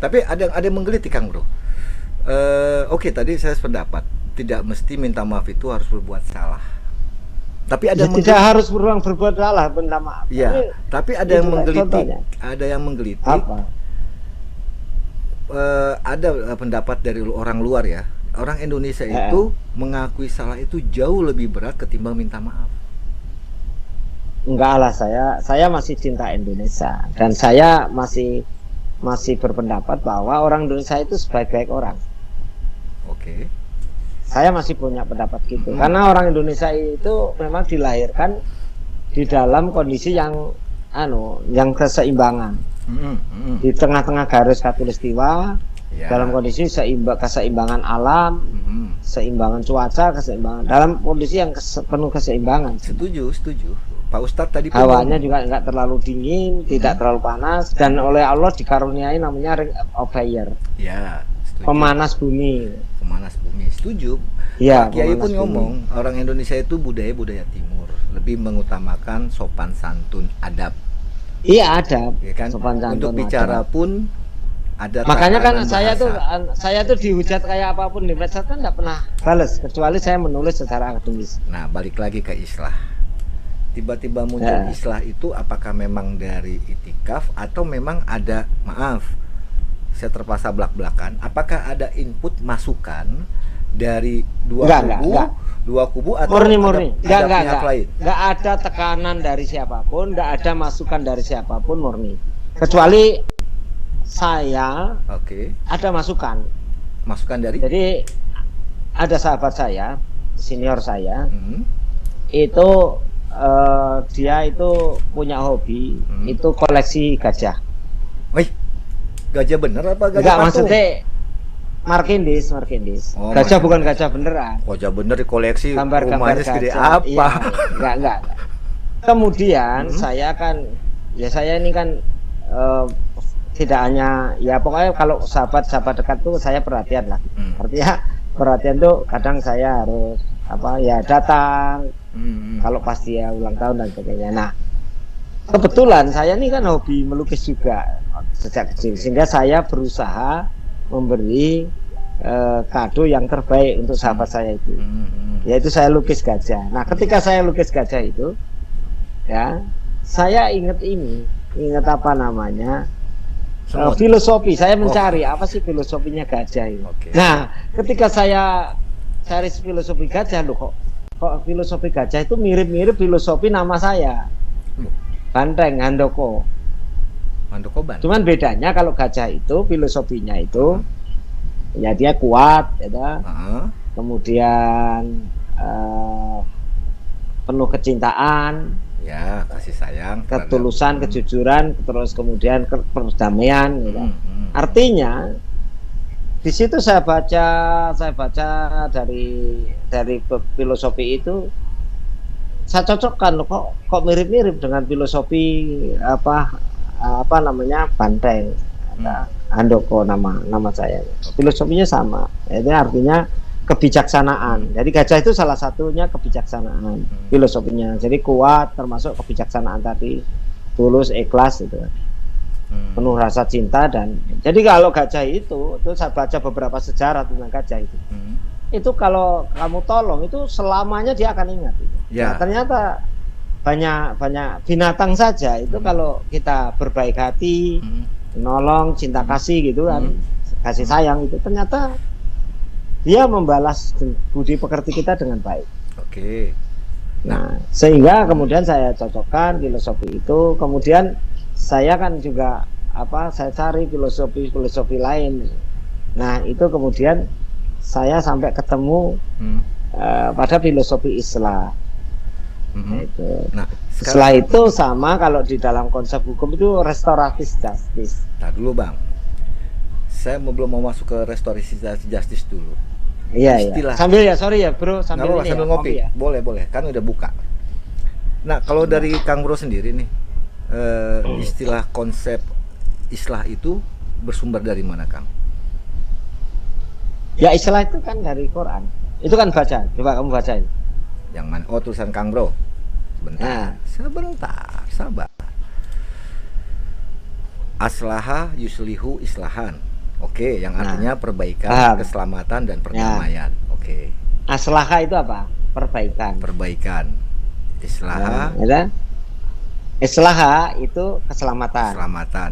Tapi ada yang menggelitik Kang Bro. Oke, tadi saya sependapat tidak mesti minta maaf itu harus berbuat salah. Tapi ada Ya, tidak harus berulang berbuat salah, minta maaf. Iya, tapi ada yang menggelitik. Ada yang menggelitik. Apa? Ada pendapat dari orang luar ya. Orang Indonesia itu mengakui salah itu jauh lebih berat ketimbang minta maaf. Enggak lah, saya masih cinta Indonesia dan saya masih berpendapat bahwa orang Indonesia itu sebaik-baik orang. Oke. Saya masih punya pendapat gitu. Karena orang Indonesia itu memang dilahirkan di dalam kondisi yang yang keseimbangan. Di tengah-tengah garis khatulistiwa, dalam kondisi keseimbangan alam, keseimbangan cuaca, keseimbangan dalam kondisi yang penuh keseimbangan. Setuju. Pak Ustadz tadi hawanya juga nggak terlalu dingin, tidak terlalu panas, dan oleh Allah dikaruniai namanya ring of fire. Ya, setuju. Pemanas bumi. Setuju. Ya, Pak Kiai pun ngomong orang Indonesia itu budaya timur, lebih mengutamakan sopan santun, adab. Iya, adab. Ya kan? Sopan santun. Untuk bicara adab. pun ada. Makanya kan saya tuh dihujat kayak apapun di medsos kan nggak pernah balas, kecuali saya menulis secara akademis. Nah, balik lagi ke islah. Tiba-tiba muncul islah itu apakah memang dari itikaf atau memang ada, maaf, saya terpaksa belak-belakan, apakah ada input masukan dari dua kubu atau murni. ada pihak lain? Nggak ada tekanan dari siapapun, nggak ada masukan dari siapapun, murni. Kecuali saya ada masukan dari, jadi ada sahabat saya, senior saya, itu dia itu punya hobi, itu koleksi gajah. Wih, gajah bener apa gajah enggak, patung? maksudnya Markindis. Gajah bukan gajah beneran. Gajah bener dikoleksi, gambar-gambar segede gajah. apa? Iya, enggak. Kemudian saya ini kan tidak hanya, ya pokoknya kalau sahabat dekat tuh saya perhatian lah. Artinya perhatian tuh kadang saya harus datang kalau pas dia ulang tahun dan sebagainya. Nah, kebetulan saya ini kan hobi melukis juga sejak kecil, sehingga saya berusaha memberi kado yang terbaik untuk sahabat saya itu, yaitu saya lukis gajah. Nah, ketika saya lukis gajah itu, ya saya ingat apa namanya, filosofi. Saya mencari apa sih filosofinya gajah itu. Nah, ketika saya cari filosofi gajah, loh kok filosofi gajah itu mirip-mirip filosofi nama saya, Banteng Handoko. Banteng. Cuman bedanya kalau gajah itu filosofinya itu ya dia kuat, ya, kemudian penuh kecintaan, ya, kasih sayang, ketulusan, kejujuran, terus kemudian perdamaian. Ya. Artinya di situ saya baca dari filosofi itu, saya cocokkan kok mirip-mirip dengan filosofi apa namanya Banteng, Handoko nama saya. Filosofinya sama, itu artinya kebijaksanaan. Jadi gajah itu salah satunya kebijaksanaan filosofinya. Jadi kuat, termasuk kebijaksanaan tadi, tulus, ikhlas itu. Penuh rasa cinta. Dan jadi kalau gajah itu saya baca beberapa sejarah tentang gajah itu. Itu kalau kamu tolong itu selamanya dia akan ingat itu. Nah, ternyata banyak binatang saja itu kalau kita berbaik hati, menolong, cinta kasih gitu kan, kasih sayang itu, ternyata dia membalas budi pekerti kita dengan baik. Nah, sehingga kemudian saya cocokkan filosofi itu. Kemudian saya kan juga saya cari filosofi lain. Nah, itu kemudian saya sampai ketemu pada filosofi Islam. Itu. Nah, setelah itu sama kalau di dalam konsep hukum itu restoratif justice. Nah dulu Bang, saya belum mau masuk ke restoratif justice dulu. Iya. Sambil sambil ngopi. Boleh, kan udah buka. Nah, kalau dari Kang Bro sendiri nih, istilah konsep islah itu bersumber dari mana, Kang? Ya, islah itu kan dari Quran. Itu kan baca. Coba kamu bacain. Yang mana? Oh, tulisan Kang Bro. Sebentar, sabar. Aslaha yuslihu islahan. Oke, yang Nah, artinya perbaikan, paham. keselamatan dan perdamaian. Oke. Aslaha itu apa? Perbaikan. Perbaikan. Islaha, Ya kan? Islaha itu keselamatan. keselamatan.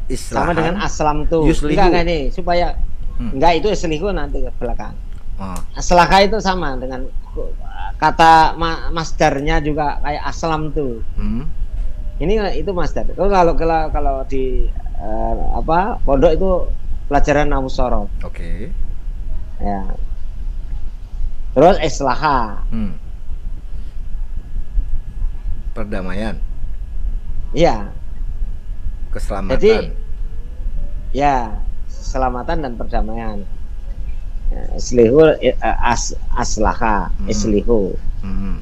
Sama dengan Islahan, aslam tuh. yuslihu. Enggak nih, supaya Hmm. enggak, itu yuslihu nanti ke belakang. Oh, Aslaha itu sama dengan kata masdarnya juga kayak aslam tuh. hmm. Ini itu masdar. Kalau di pondok itu pelajaran nahwu shorof. Oke. Ya. Terus islaha. Hmm. Perdamaian, Iya. keselamatan. Jadi ya, keselamatan dan perdamaian. Ya, islihu aslaha, Hmm. islihu. Hmm.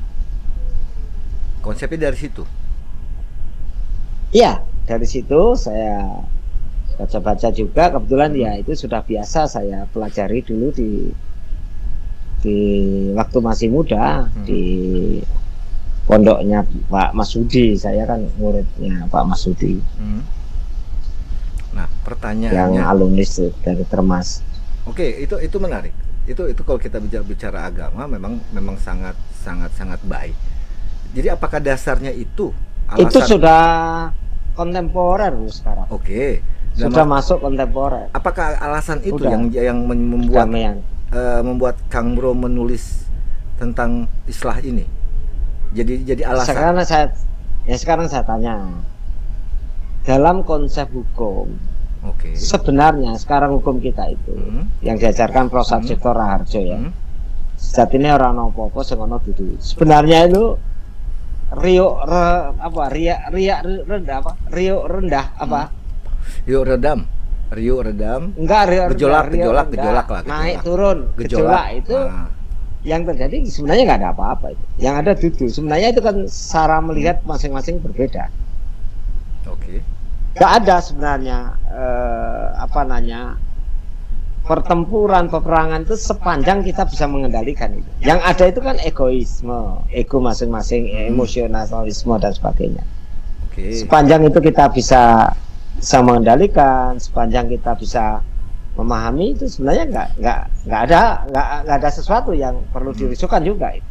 Konsepnya dari situ. Iya, dari situ saya baca-baca juga, kebetulan ya itu sudah biasa saya pelajari dulu di waktu masih muda di pondoknya Pak Masudi. Saya kan muridnya Pak Masudi Hmm. Nah, yang pertanyaannya, alumni dari Termas. oke, itu menarik. Itu kalau kita bicara agama memang sangat baik. Jadi apakah dasarnya itu Itu alasan? sudah kontemporer sekarang. Oke. Dan Sudah masuk kontemporer. apakah alasan itu Udah. yang membuat Perdamaian. membuat Kang Bro menulis tentang islah ini? Jadi alasan. Sekarang saya tanya, dalam konsep hukum Oke. sebenarnya sekarang hukum kita itu yang diajarkan Prof. Sarjito Raharjo ya, Hmm. sejatinya orang apa-apa sing ana dudu. Sebenarnya itu riuk rendah apa? Yuk redam. Enggak, riuk Gejolak rendah. lah. Naik turun, gejolak itu Nah, yang terjadi sebenarnya nggak ada apa-apa itu. Yang ada dudu. Sebenarnya itu kan cara melihat masing-masing berbeda. oke. Nggak ada sebenarnya pertempuran, peperangan itu sepanjang kita bisa mengendalikan itu. Yang ada itu kan egoisme, ego masing-masing, emosionalisme dan sebagainya. Oke. Sepanjang itu kita bisa mengendalikan, sepanjang kita bisa memahami, itu sebenarnya nggak ada sesuatu yang perlu dirisukan juga itu.